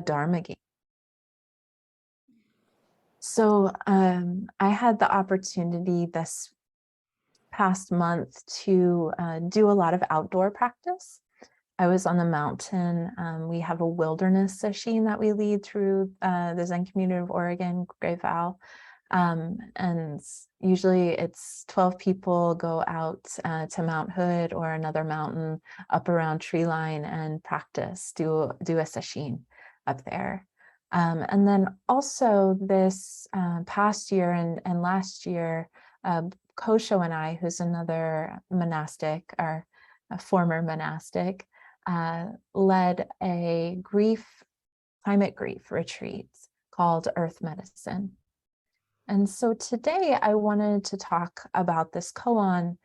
dharma game. So I had the opportunity this past month to do a lot of outdoor practice. I was on the mountain. We have a wilderness sesshin that we lead through the Zen community of Oregon, Great Val. And usually it's 12 people go out to Mount Hood or another mountain up around tree line and practice, do a sesshin up there. And then also this past year and last year, Kosho and I, who's another monastic, or a former monastic, led a climate grief retreat called Earth Medicine. And so today I wanted to talk about this koan,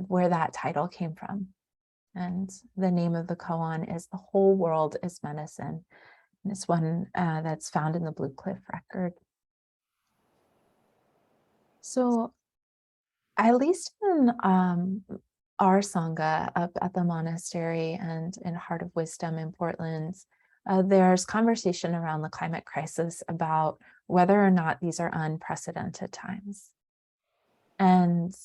where that title came from. And the name of the koan is The Whole World is Medicine. And it's one that's found in the Blue Cliff Record. So at least in our Sangha up at the monastery and in Heart of Wisdom in Portland, there's conversation around the climate crisis about whether or not these are unprecedented times. And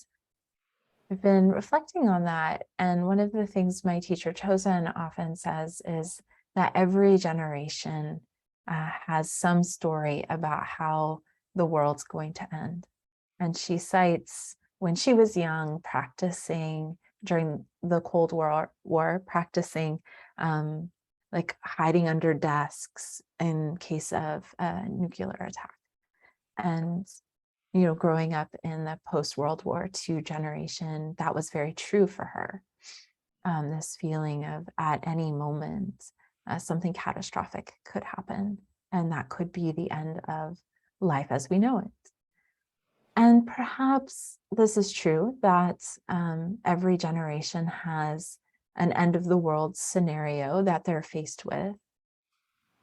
I've been reflecting on that. And one of the things my teacher Chosen often says is that every generation has some story about how the world's going to end. And she cites when she was young, practicing during the Cold War, practicing like hiding under desks in case of a nuclear attack. And, you know, growing up in the post-World War II generation, that was very true for her. This feeling of at any moment, something catastrophic could happen, and that could be the end of life as we know it. And perhaps this is true that every generation has an end of the world scenario that they're faced with.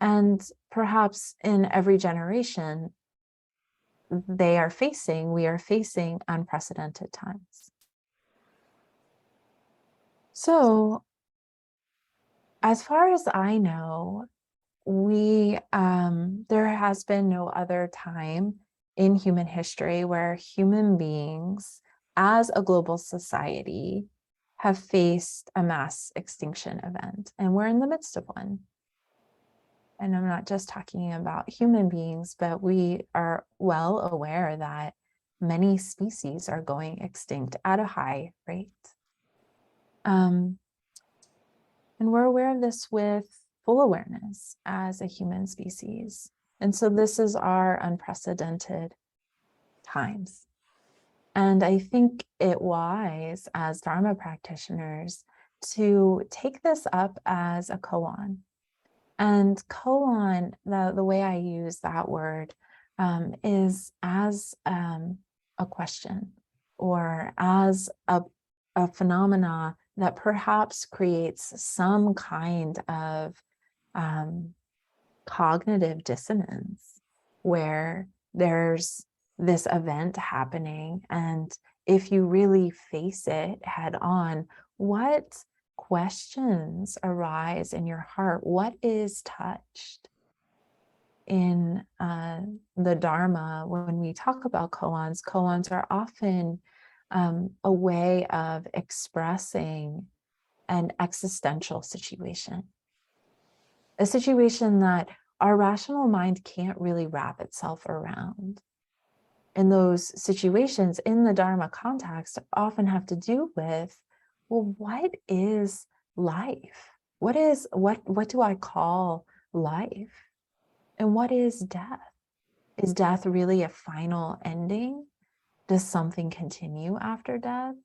And perhaps in every generation we are facing unprecedented times. So as far as I know, there has been no other time in human history where human beings as a global society have faced a mass extinction event, and we're in the midst of one. And I'm not just talking about human beings, but we are well aware that many species are going extinct at a high rate. And we're aware of this with full awareness as a human species. And so this is our unprecedented times. And I think it wise as Dharma practitioners to take this up as a koan. And koan, the way I use that word is as a question or as a phenomena that perhaps creates some kind of cognitive dissonance where there's this event happening, and if you really face it head on, what questions arise in your heart? What is touched? In the Dharma, when we talk about koans are often a way of expressing an existential situation, a situation that our rational mind can't really wrap itself around. And those situations in the Dharma context often have to do with, well, what is life? What do I call life? And what is death? Is death really a final ending? Does something continue after death?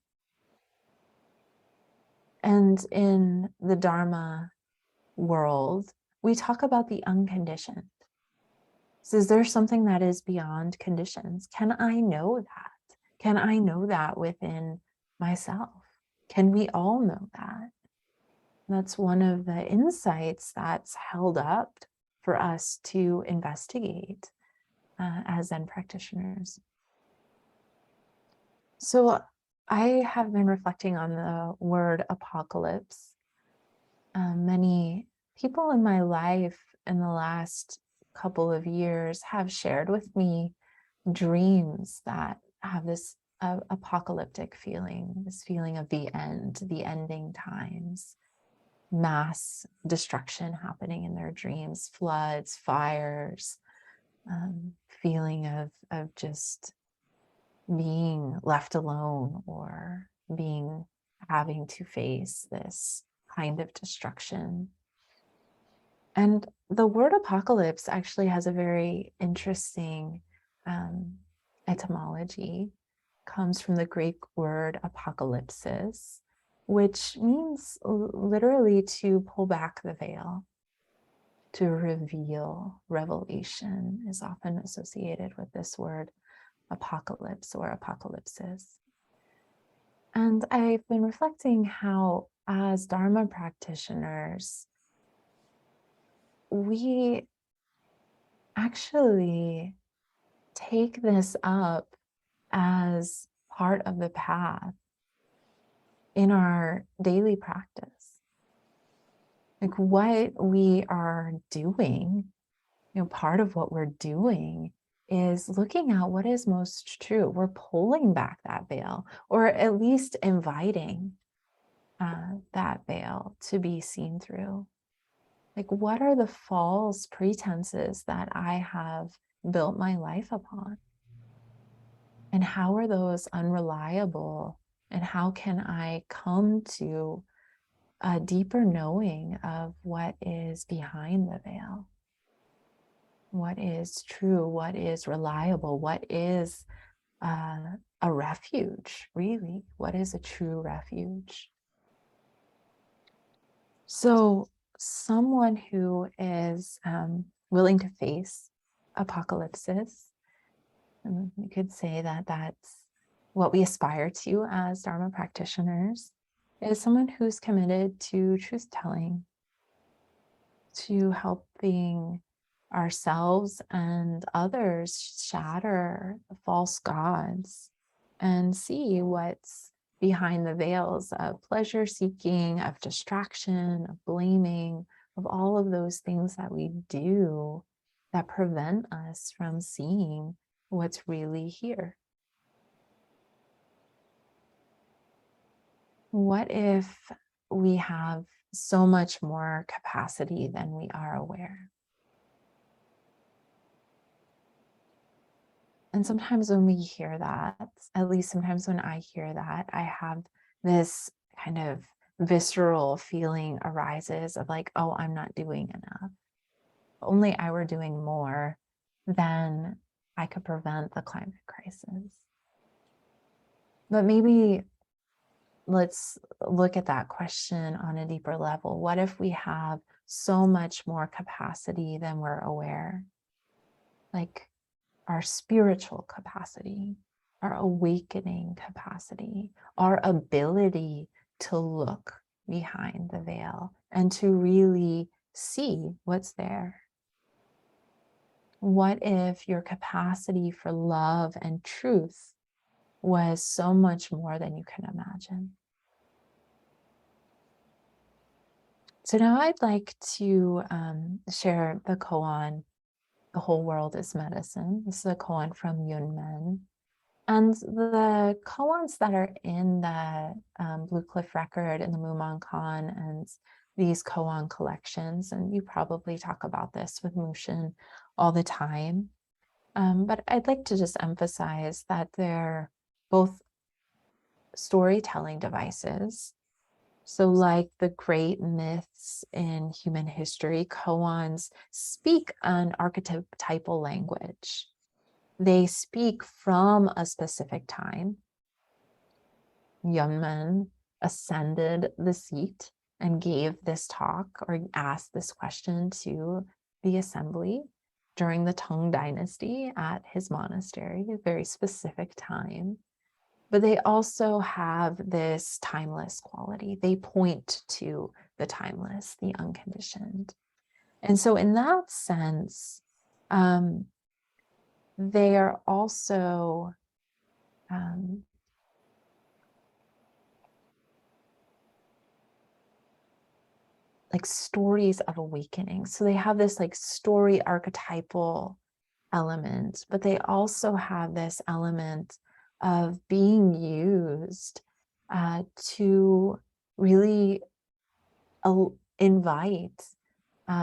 And in the Dharma world, we talk about the unconditioned. So is there something that is beyond conditions? Can I know that? Can I know that within myself? Can we all know that? That's one of the insights that's held up for us to investigate as Zen practitioners. So I have been reflecting on the word apocalypse. Many people in my life in the last couple of years have shared with me dreams that have this apocalyptic feeling, this feeling of the end, the ending times, mass destruction happening in their dreams, floods, fires, feeling of just being left alone or having to face this kind of destruction. And the word apocalypse actually has a very interesting etymology. Comes from the Greek word apocalypsis, which means literally to pull back the veil, to reveal. Revelation is often associated with this word apocalypse or apocalypsis. And I've been reflecting how, as dharma practitioners, we actually take this up as part of the path in our daily practice. Like what we are doing, part of what we're doing is looking at what is most true. We're pulling back that veil, or at least inviting that veil to be seen through. Like, what are the false pretenses that I have built my life upon? And how are those unreliable? And how can I come to a deeper knowing of what is behind the veil? What is true? What is reliable? What is a refuge, really? What is a true refuge? So, someone who is willing to face apocalypses, and you could say that that's what we aspire to as Dharma practitioners, is someone who's committed to truth telling, to helping ourselves and others shatter false gods and see what's behind the veils of pleasure seeking, of distraction, of blaming, of all of those things that we do that prevent us from seeing what's really here. What if we have so much more capacity than we are aware? And sometimes when we hear that, at least sometimes when I hear that, I have this kind of visceral feeling arises of like, oh, I'm not doing enough. If only I were doing more, then I could prevent the climate crisis. But maybe let's look at that question on a deeper level. What if we have so much more capacity than we're aware? Like our spiritual capacity, our awakening capacity, our ability to look behind the veil and to really see what's there. What if your capacity for love and truth was so much more than you can imagine? So now I'd like to share the koan, The Whole World is Medicine. This is a koan from Yunmen. And the koans that are in the Blue Cliff Record and the Mumon Khan and these koan collections, and you probably talk about this with Mushin all the time, but I'd like to just emphasize that they're both storytelling devices. So like the great myths in human history, koans speak an archetypal language. They speak from a specific time. Yunmen ascended the seat and gave this talk or asked this question to the assembly during the Tang Dynasty at his monastery, a very specific time. But they also have this timeless quality. They point to the timeless, the unconditioned. And so in that sense, they are also like stories of awakening. So they have this like story archetypal element, but they also have this element of being used to really invite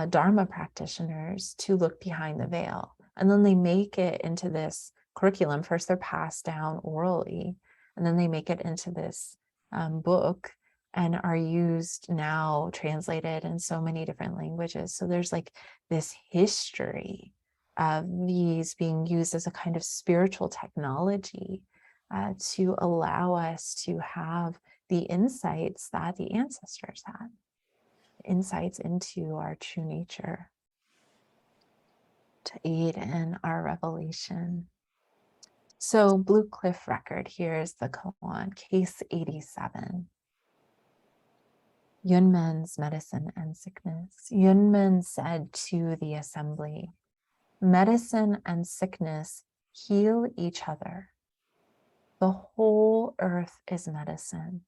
dharma practitioners to look behind the veil. And then they make it into this curriculum. First, they're passed down orally, and then they make it into this book and are used now, translated in so many different languages. So there's like this history of these being used as a kind of spiritual technology to allow us to have the insights that the ancestors had, insights into our true nature, to aid in our revelation. So Blue Cliff Record, here's the koan, case 87. Yunmen's medicine and sickness. Yunmen said to the assembly, medicine and sickness heal each other. The whole earth is medicine.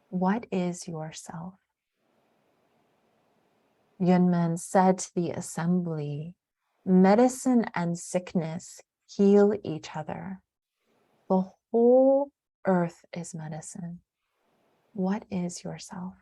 What is yourself? Yunmen said to the assembly, medicine and sickness heal each other. The whole earth is medicine. What is yourself?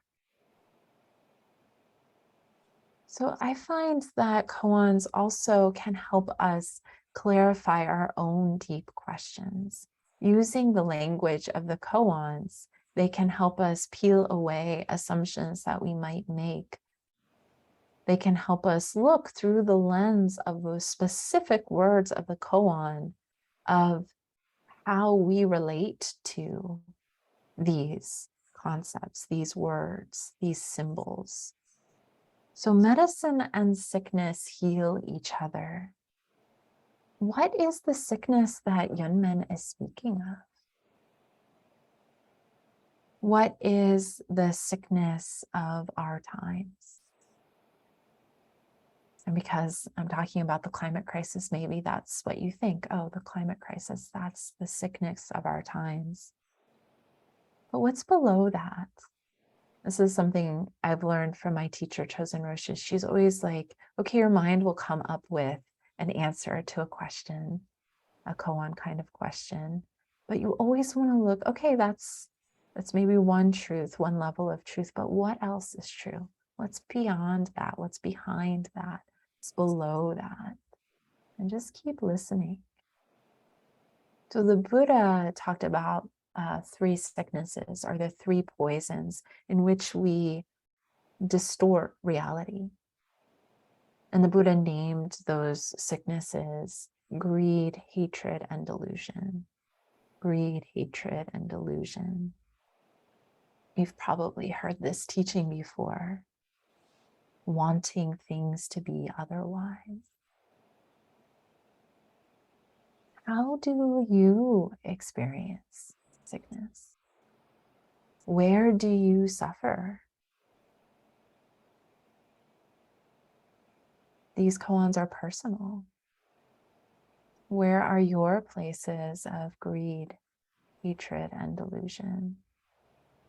So I find that koans also can help us clarify our own deep questions. Using the language of the koans, they can help us peel away assumptions that we might make. They can help us look through the lens of those specific words of the koan of how we relate to these concepts, these words, these symbols. So medicine and sickness heal each other. What is the sickness that Yunmen is speaking of? What is the sickness of our times? And because I'm talking about the climate crisis, maybe that's what you think. Oh, the climate crisis, that's the sickness of our times. But what's below that? This is something I've learned from my teacher, Chosen Roshi. She's always like, okay, your mind will come up with an answer to a question, a koan kind of question. But you always want to look, okay, that's maybe one truth, one level of truth, but what else is true? What's beyond that? What's behind that? What's below that? And just keep listening. So the Buddha talked about three sicknesses, or the three poisons in which we distort reality. And the Buddha named those sicknesses greed, hatred, and delusion. Greed, hatred, and delusion. You've probably heard this teaching before. Wanting things to be otherwise. How do you experience sickness? Where do you suffer? These koans are personal. Where are your places of greed, hatred, and delusion?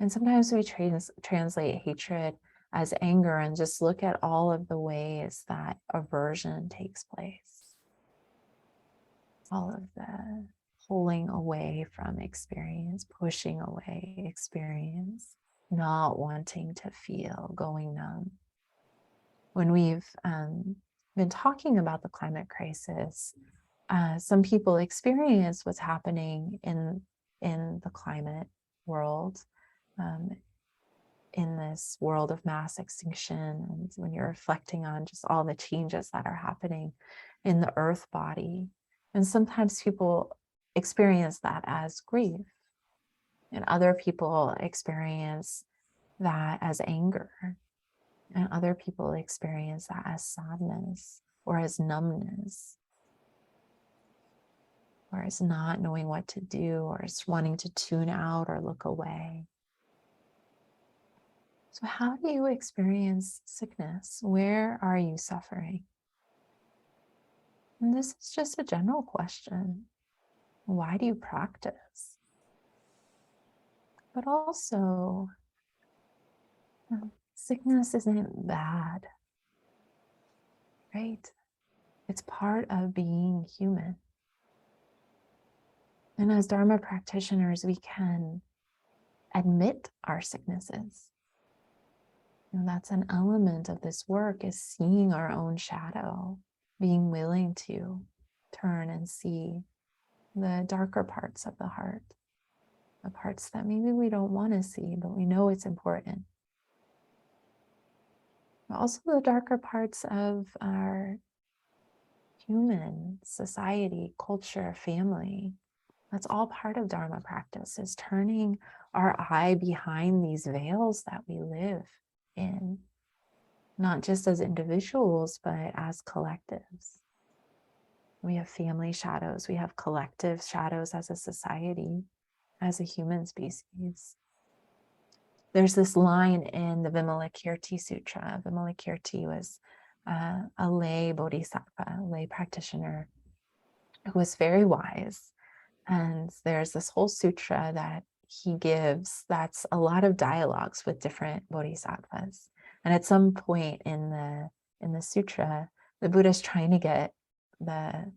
And sometimes we translate hatred as anger and just look at all of the ways that aversion takes place. All of the pulling away from experience, pushing away experience, not wanting to feel, going numb. When we've been talking about the climate crisis, some people experience what's happening in the climate world, in this world of mass extinction, and when you're reflecting on just all the changes that are happening in the earth body. And sometimes people experience that as grief, and other people experience that as anger, and other people experience that as sadness or as numbness, or as not knowing what to do, or as wanting to tune out or look away. So how do you experience sickness? Where are you suffering? And this is just a general question. Why do you practice? But also, Sickness isn't bad, right? It's part of being human. And as Dharma practitioners, we can admit our sicknesses. And that's an element of this work, is seeing our own shadow, being willing to turn and see the darker parts of the heart, the parts that maybe we don't want to see, but we know it's important. But also the darker parts of our human society, culture, family. That's all part of Dharma practice, is turning our eye behind these veils that we live in, not just as individuals, but as collectives. We have family shadows, we have collective shadows as a society, as a human species. There's this line in the Vimalakirti Sutra. Vimalakirti was a lay bodhisattva, a lay practitioner who was very wise. And there's this whole sutra that he gives that's a lot of dialogues with different bodhisattvas. And at some point in the sutra, the Buddha's trying to get the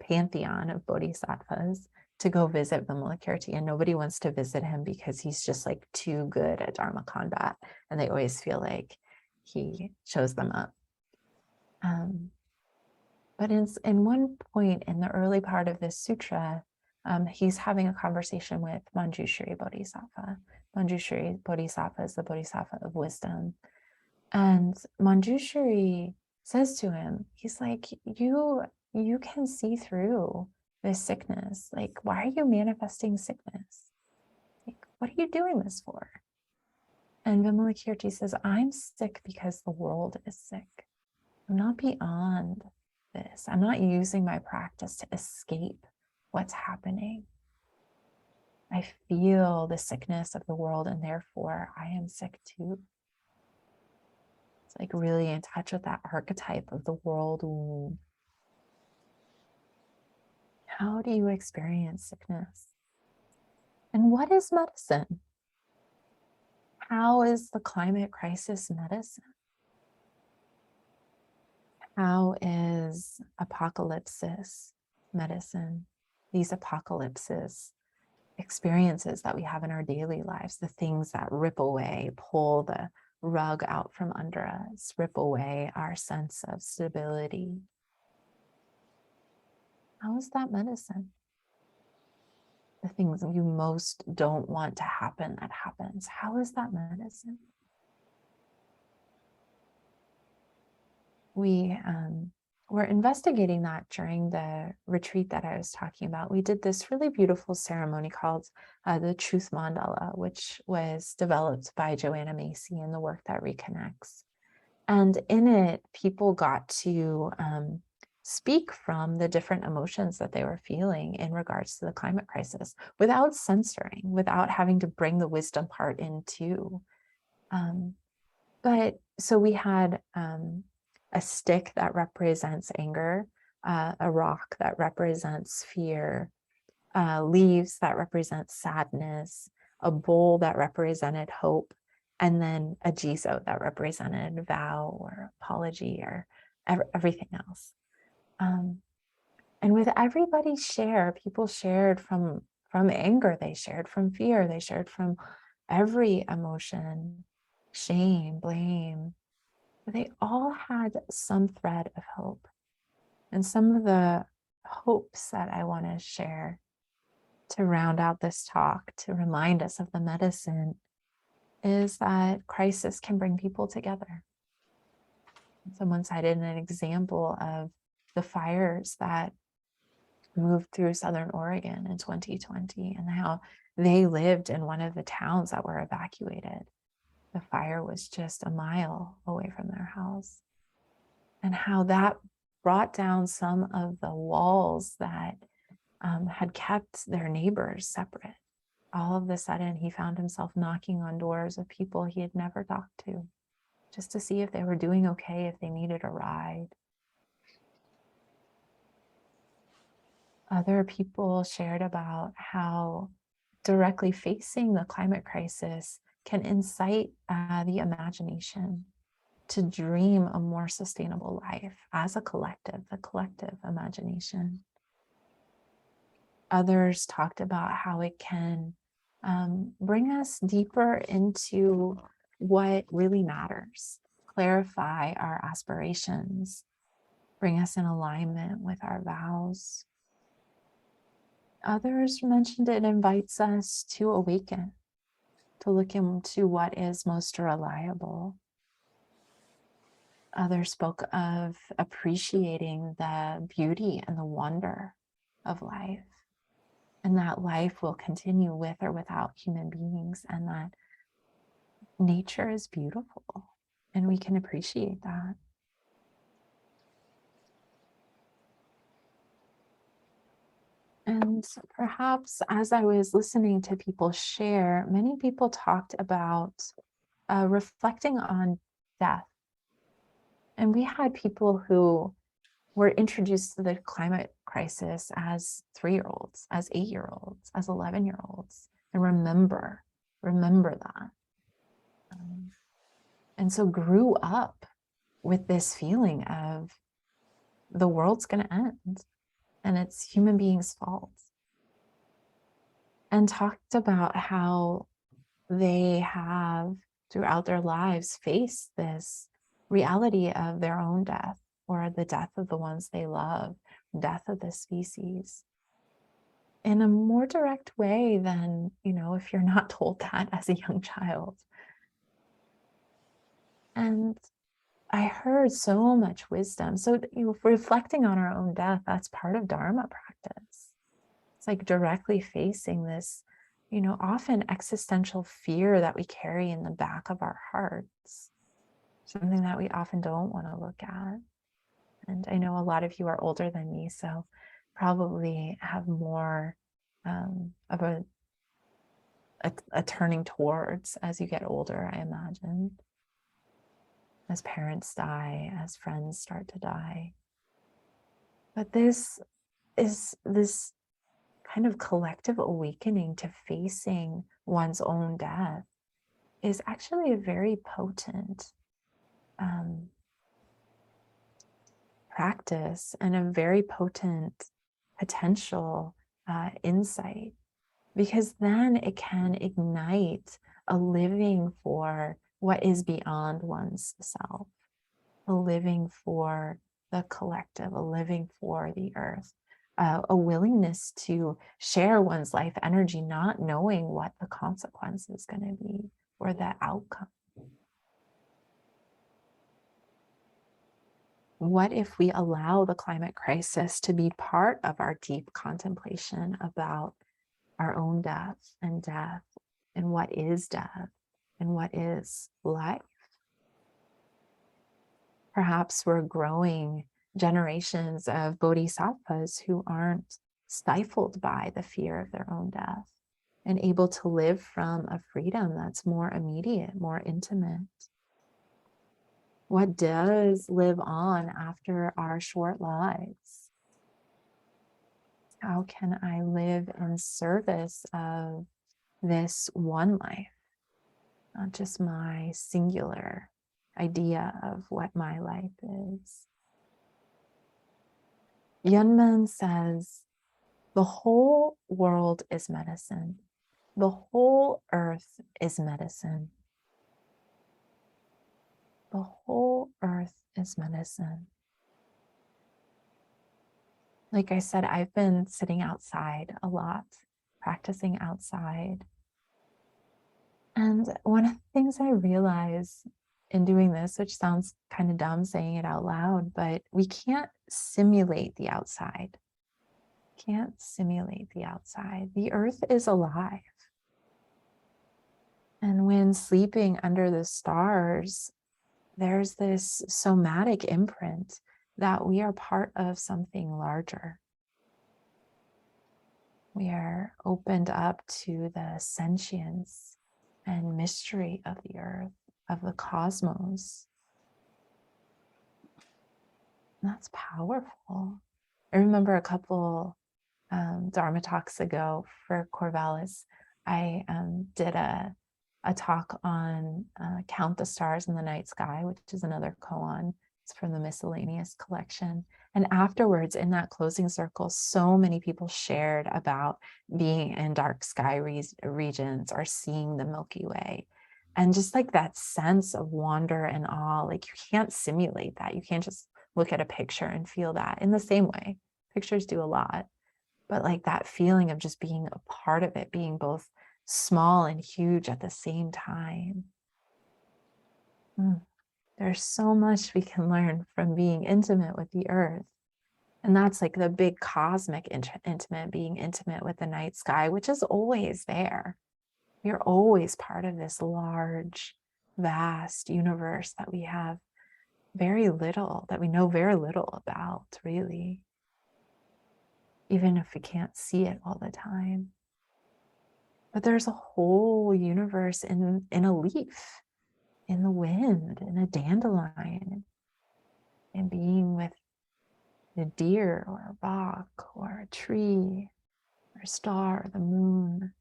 pantheon of bodhisattvas to go visit Vimalakirti, and nobody wants to visit him because he's just like too good at Dharma combat, and they always feel like he shows them up. But in one point in the early part of this sutra, he's having a conversation with Manjushri Bodhisattva. Manjushri Bodhisattva is the Bodhisattva of wisdom. And Manjushri says to him, he's like, you can see through this sickness. Like, why are you manifesting sickness? Like, what are you doing this for? And Vimalakirti says, I'm sick because the world is sick. I'm not beyond this. I'm not using my practice to escape what's happening. I feel the sickness of the world, and therefore I am sick too. It's like really in touch with that archetype of the world wound. How do you experience sickness? And what is medicine? How is the climate crisis medicine? How is apocalypsis medicine? These apocalypses experiences that we have in our daily lives, the things that rip away, pull the rug out from under us, rip away our sense of stability. How is that medicine? The things you most don't want to happen, that happens. How is that medicine? We were investigating that during the retreat that I was talking about. We did this really beautiful ceremony called the Truth Mandala, which was developed by Joanna Macy in the work that reconnects. And in it, people got to speak from the different emotions that they were feeling in regards to the climate crisis without censoring, without having to bring the wisdom part in too. But so we had a stick that represents anger, a rock that represents fear, leaves that represent sadness, a bowl that represented hope, and then a jizo that represented vow or apology or everything else. And with everybody's share, people shared from anger, they shared from fear, they shared from every emotion, shame, blame. They all had some thread of hope. And some of the hopes that I want to share to round out this talk, to remind us of the medicine, is that crisis can bring people together. Someone cited an example of the fires that moved through Southern Oregon in 2020 and how they lived in one of the towns that were evacuated. The fire was just a mile away from their house. And how that brought down some of the walls that had kept their neighbors separate. All of a sudden, he found himself knocking on doors of people he had never talked to, just to see if they were doing okay, if they needed a ride. Other people shared about how directly facing the climate crisis can incite the imagination to dream a more sustainable life as a collective, the collective imagination. Others talked about how it can bring us deeper into what really matters, clarify our aspirations, bring us in alignment with our vows. Others mentioned it invites us to awaken, to look into what is most reliable. Others spoke of appreciating the beauty and the wonder of life, and that life will continue with or without human beings, and that nature is beautiful, and we can appreciate that. And perhaps as I was listening to people share, many people talked about reflecting on death. And we had people who were introduced to the climate crisis as 3-year-olds, as 8-year-olds, as 11-year-olds, and remember that. And so grew up with this feeling of the world's going to end and it's human beings' fault. And talked about how they have throughout their lives faced this reality of their own death or the death of the ones they love, death of the species in a more direct way than, if you're not told that as a young child. And I heard so much wisdom. So, reflecting on our own death, that's part of dharma practice. It's like directly facing this, often existential fear that we carry in the back of our hearts, something that we often don't want to look at. And I know a lot of you are older than me, so probably have more of a turning towards as you get older, I imagine. As parents die, as friends start to die. But this is this kind of collective awakening to facing one's own death is actually a very potent practice and a very potent potential insight, because then it can ignite a living for what is beyond one's self, a living for the collective, a living for the earth, a willingness to share one's life energy, not knowing what the consequence is going to be or the outcome. What if we allow the climate crisis to be part of our deep contemplation about our own death and what is death and what is life? Perhaps we're growing generations of bodhisattvas who aren't stifled by the fear of their own death and able to live from a freedom that's more immediate, more intimate. What does live on after our short lives? How can I live in service of this one life, not just my singular idea of what my life is? Yunmen says, the whole world is medicine. The whole earth is medicine. The whole earth is medicine. Like I said, I've been sitting outside a lot, practicing outside. And one of the things I realize in doing this, which sounds kind of dumb saying it out loud, but we can't simulate the outside. Can't simulate the outside. The earth is alive. And when sleeping under the stars, there's this somatic imprint that we are part of something larger. We are opened up to the sentience and mystery of the earth, of the cosmos. That's powerful. I remember a couple Dharma talks ago for Corvallis, I did a a talk on Count the Stars in the Night Sky, which is another koan. It's from the Miscellaneous collection. And afterwards, in that closing circle, so many people shared about being in dark sky regions or seeing the Milky Way. And just like that sense of wonder and awe, like you can't simulate that. You can't just look at a picture and feel that in the same way. Pictures do a lot, but like that feeling of just being a part of it, being both small and huge at the same time. There's so much we can learn from being intimate with the earth. And that's like the big cosmic intimate, being intimate with the night sky, which is always there. You're always part of this large, vast universe that we have very little, that we know very little about, really, even if we can't see it all the time. But there's a whole universe in a leaf, in the wind, in a dandelion, in being with a deer or a rock or a tree or a star or the moon.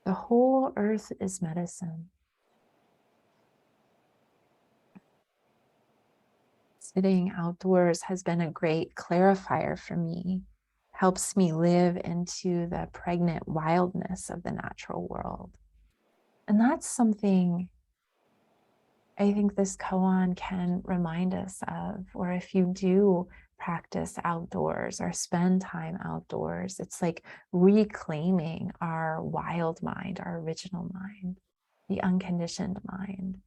The whole earth is medicine. Sitting outdoors has been a great clarifier for me, helps me live into the pregnant wildness of the natural world. And that's something I think this koan can remind us of, or if you do practice outdoors or spend time outdoors, it's like reclaiming our wild mind, our original mind, the unconditioned mind.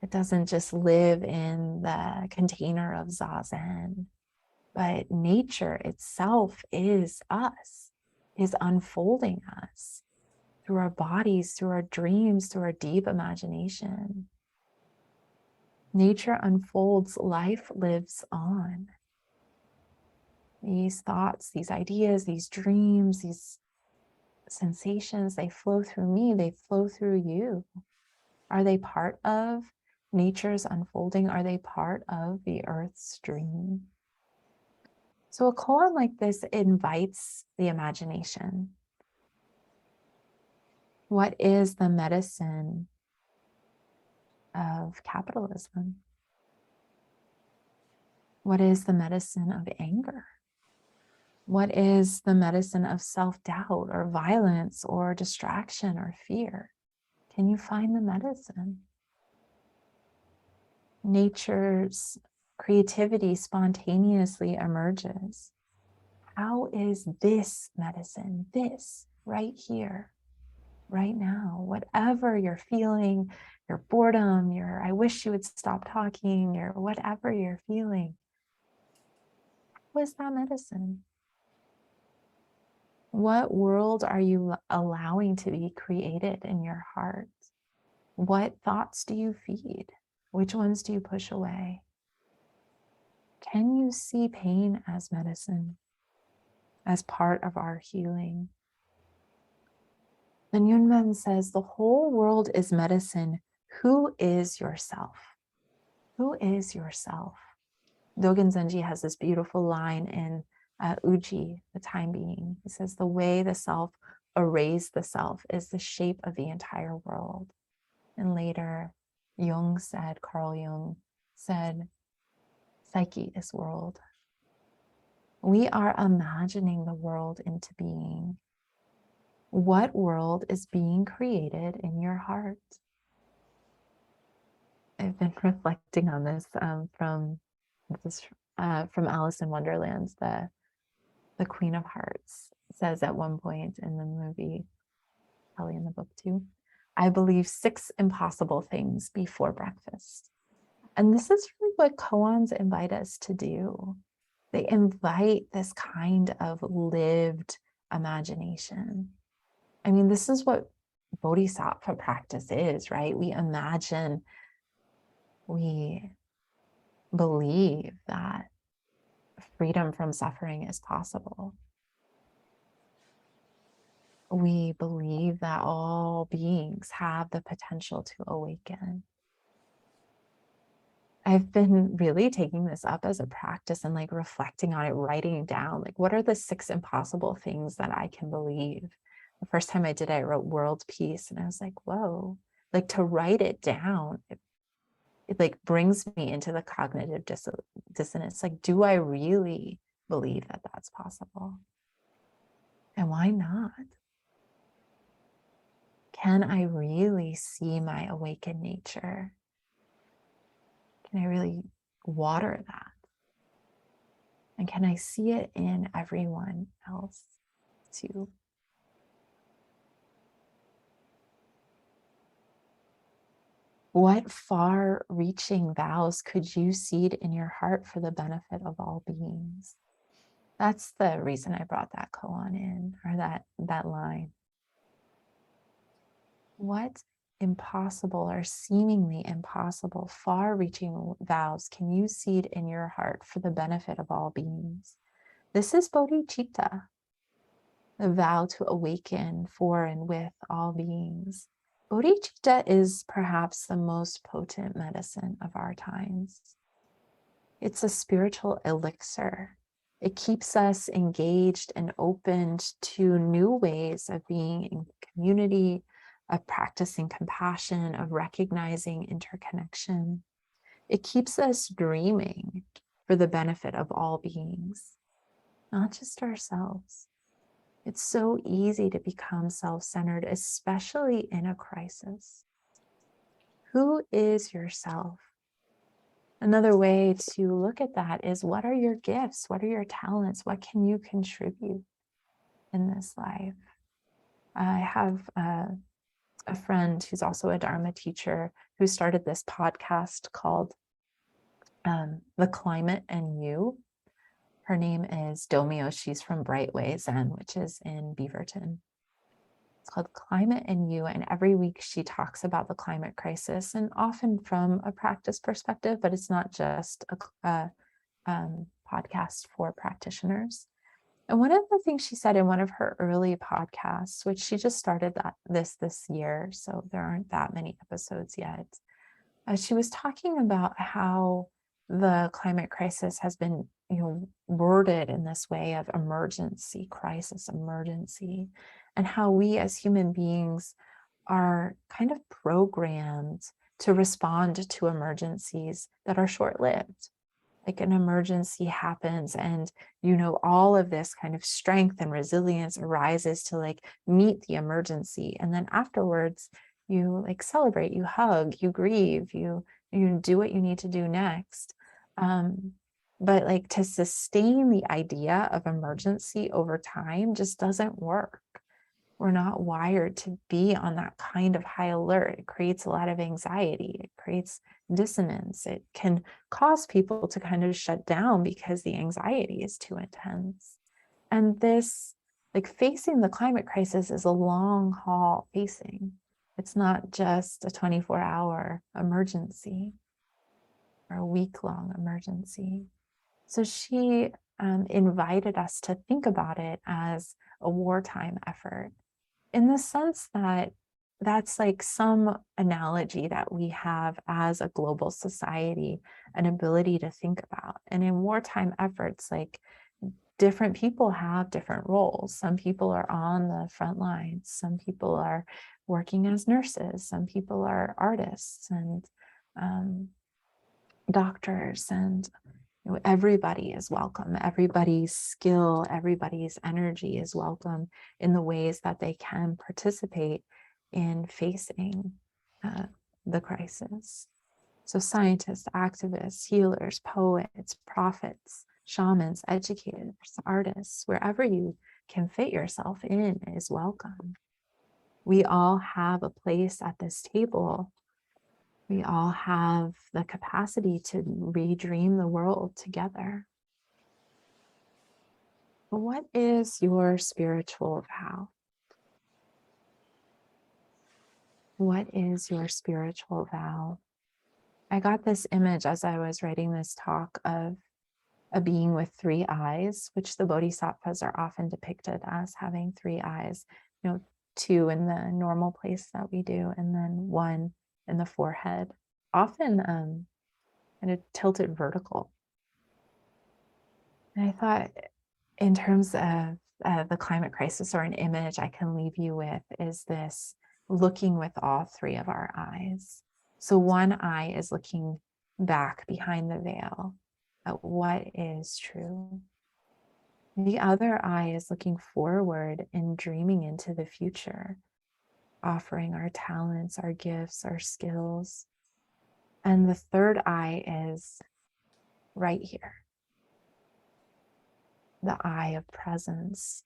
It doesn't just live in the container of zazen, but nature itself is us, is unfolding us through our bodies, through our dreams, through our deep imagination. Nature unfolds, life lives on. These thoughts, these ideas, these dreams, these sensations, they flow through me, they flow through you. Are they part of nature's unfolding? Are they part of the earth's dream? So a koan like this invites the imagination. What is the medicine of capitalism? What is the medicine of anger? What is the medicine of self-doubt or violence or distraction or fear? Can you find the medicine? Nature's creativity spontaneously emerges. How is this medicine, this right here, right now, whatever you're feeling, your boredom, your I wish you would stop talking, your whatever you're feeling, what is that medicine? What world are you allowing to be created in your heart? What thoughts do you feed? Which ones do you push away? Can you see pain as medicine, as part of our healing? Then Yunmen says, the whole world is medicine. Who is yourself? Who is yourself? Dogen Zenji has this beautiful line in Uji, the time being. He says, the way the self arrays the self is the shape of the entire world. And later, Carl Jung said, psyche is world. We are imagining the world into being. What world is being created in your heart? I've been reflecting on this from Alice in Wonderland. The Queen of Hearts says at one point in the movie, probably in the book too, I believe 6 impossible things before breakfast. And this is really what koans invite us to do. They invite this kind of lived imagination. I mean, this is what bodhisattva practice is, right? We imagine, we believe that freedom from suffering is possible. We believe that all beings have the potential to awaken. I've been really taking this up as a practice and like reflecting on it, writing down, like, what are the 6 impossible things that I can believe The first time I did it, I wrote world peace, and I was like, whoa, like to write it down, it like brings me into the cognitive dissonance. Like, do I really believe that that's possible? And why not? Can I really see my awakened nature? Can I really water that? And can I see it in everyone else too? What far reaching vows could you seed in your heart for the benefit of all beings? That's the reason I brought that koan in, or that line. What impossible or seemingly impossible, far reaching vows can you seed in your heart for the benefit of all beings? This is bodhicitta, the vow to awaken for and with all beings. Bodhicitta is perhaps the most potent medicine of our times. It's a spiritual elixir. It keeps us engaged and opened to new ways of being in community, of practicing compassion, of recognizing interconnection. It keeps us dreaming for the benefit of all beings, not just ourselves. It's so easy to become self-centered, especially in a crisis. Who is yourself? Another way to look at that is, what are your gifts? What are your talents? What can you contribute in this life? I have a friend who's also a Dharma teacher who started this podcast called The Climate and You. Her name is Domio. She's from Brightway Zen, which is in Beaverton. It's called Climate and You, and every week she talks about the climate crisis, and often from a practice perspective, but it's not just a podcast for practitioners. And one of the things she said in one of her early podcasts, which she just started this year, so there aren't that many episodes yet, she was talking about how the climate crisis has been, worded in this way of emergency, crisis, emergency, and how we as human beings are kind of programmed to respond to emergencies that are short-lived. Like an emergency happens and, all of this kind of strength and resilience arises to like meet the emergency. And then afterwards, you like celebrate, you hug, you grieve, you do what you need to do next. But like to sustain the idea of emergency over time just doesn't work. We're not wired to be on that kind of high alert. It creates a lot of anxiety. It creates dissonance. It can cause people to kind of shut down because the anxiety is too intense. And this, like facing the climate crisis, is a long haul facing. It's not just a 24-hour emergency or a week-long emergency. So she invited us to think about it as a wartime effort, in the sense that that's like some analogy that we have as a global society, an ability to think about. And in wartime efforts, like different people have different roles. Some people are on the front lines. Some people are working as nurses. Some people are artists and doctors, and everybody is welcome. Everybody's skill, everybody's energy is welcome in the ways that they can participate in facing the crisis. So scientists, activists, healers, poets, prophets, shamans, educators, artists, wherever you can fit yourself in is welcome. We all have a place at this table. We all have the capacity to redream the world together. But what is your spiritual vow? What is your spiritual vow? I got this image as I was writing this talk of a being with three eyes, which the bodhisattvas are often depicted as having three eyes, two in the normal place that we do, and then one in the forehead, often kind of tilted vertical. And I thought, in terms of the climate crisis, or an image I can leave you with, is this looking with all three of our eyes. So one eye is looking back behind the veil at what is true. The other eye is looking forward and dreaming into the future, offering our talents, our gifts, our skills. And the third eye is right here, the eye of presence,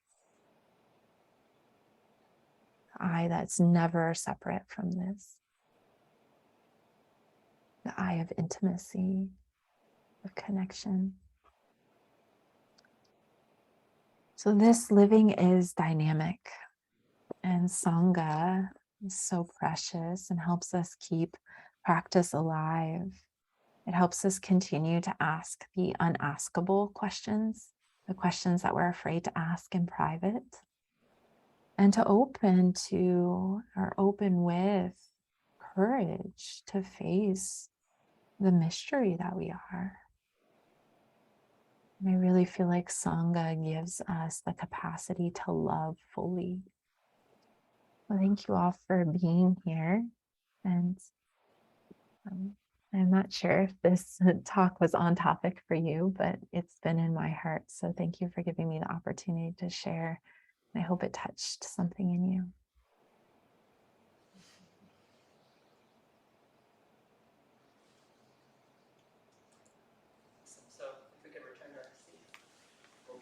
the eye that's never separate from this, the eye of intimacy, of connection. So this living is dynamic, and Sangha is so precious and helps us keep practice alive. It helps us continue to ask the unaskable questions, the questions that we're afraid to ask in private, and to open with courage to face the mystery that we are. And I really feel like Sangha gives us the capacity to love fully. Well, thank you all for being here. And I'm not sure if this talk was on topic for you, but it's been in my heart. So thank you for giving me the opportunity to share. I hope it touched something in you.